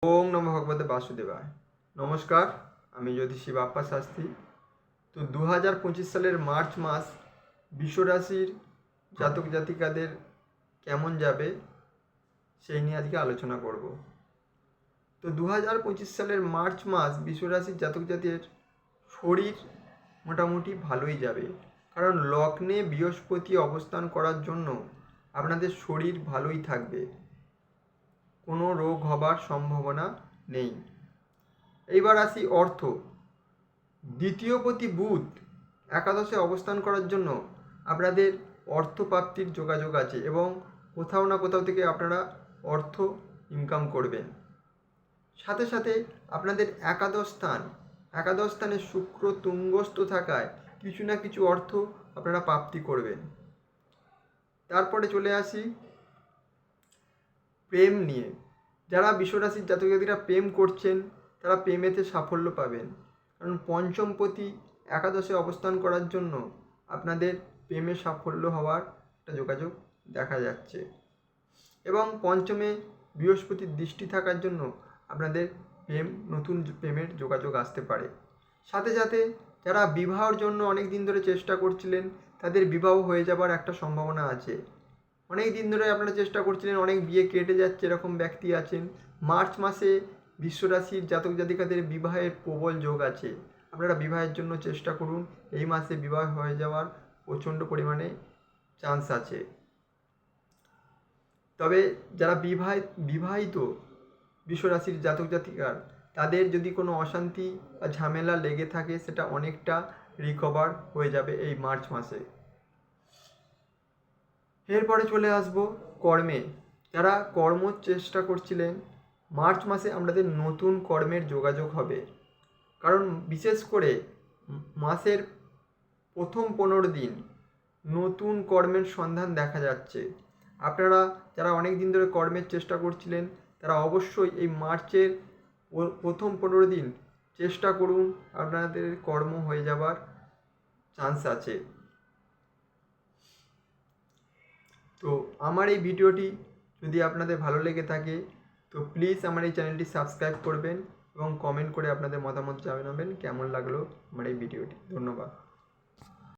ওম নমঃ ভগবতে বাসুদেবায়। নমস্কার, আমি জ্যোতিষী বাপ্পা শাস্ত্রী। তো 2025 সালের মার্চ মাস বিশ্বরাশির জাতক জাতিকাদের কেমন যাবে সেই নিয়ে আজকে আলোচনা করব। তো 2025 সালের মার্চ মাস বিশ্বরাশির জাতক জাতির শরীর মোটামুটি ভালোই যাবে, কারণ লগ্নে বৃহস্পতি অবস্থান করার জন্য আপনাদের শরীর ভালোই থাকবে, কোনো রোগ হবার সম্ভাবনা নেই। এইবার আসি অর্থ। দ্বিতীয়পতি বুধ একাদশে অবস্থান করার জন্য আপনাদের অর্থপ্রাপ্তির যোগাযোগ আছে এবং কোথাও না কোথাও থেকে আপনারা অর্থ ইনকাম করবেন। সাথে সাথে আপনাদের একাদশ স্থানে শুক্র তুঙ্গস্থ থাকায় কিছু না কিছু অর্থ আপনারা প্রাপ্তি করবেন। তারপরে চলে আসি প্রেম নিয়ে। যারা বিশ্বরাশির জাতক জাতিরা প্রেম করছেন তারা প্রেমেতে সাফল্য পাবেন, কারণ পঞ্চমপতি একাদশে অবস্থান করার জন্য আপনাদের প্রেমে সাফল্য হওয়ার একটা যোগাযোগ দেখা যাচ্ছে এবং পঞ্চমে বৃহস্পতির দৃষ্টি থাকার জন্য আপনাদের নতুন প্রেমের যোগাযোগ আসতে পারে। সাথে সাথে যারা বিবাহের জন্য অনেক দিন ধরে চেষ্টা করছিলেন তাদের বিবাহ হয়ে যাবার একটা সম্ভাবনা আছে। অনেক দিন ধরে আপনারা চেষ্টা করছিলেন, অনেক বিয়ে কেটে যাচ্ছে, এরকম ব্যক্তি আছেন। মার্চ মাসে বিশ্বরাশির জাতক জাতিকাদের বিবাহের প্রবল যোগ আছে। আপনারা বিবাহের জন্য চেষ্টা করুন, এই মাসে বিবাহ হয়ে যাওয়ার প্রচণ্ড পরিমাণে চান্স আছে। তবে যারা বিবাহিত বিশ্বরাশির জাতক জাতিকার, তাদের যদি কোনো অশান্তি বা ঝামেলা লেগে থাকে সেটা অনেকটা রিকভার হয়ে যাবে এই মার্চ মাসে। এরপরে চলে আসব কর্মে। যারা কর্ম চেষ্টা করছিলেন, মার্চ মাসে আপনাদের নতুন কর্মের যোগাযোগ হবে, কারণ বিশেষ করে মাসের প্রথম 15 দিন নতুন কর্মের সন্ধান দেখা যাচ্ছে। আপনারা যারা অনেক দিন ধরে কর্মের চেষ্টা করছিলেন তারা অবশ্যই এই মার্চের প্রথম 15 দিন চেষ্টা করুন, আপনাদের কর্ম হয়ে যাবার চান্স আছে। তো আমার এই ভিডিওটি যদি আপনাদের ভালো লেগে থাকে তো প্লিজ আমার এই চ্যানেলটি সাবস্ক্রাইব করবেন এবং কমেন্ট করে আপনাদের মতামত জানাবেন কেমন লাগলো আমার এই ভিডিওটি। ধন্যবাদ।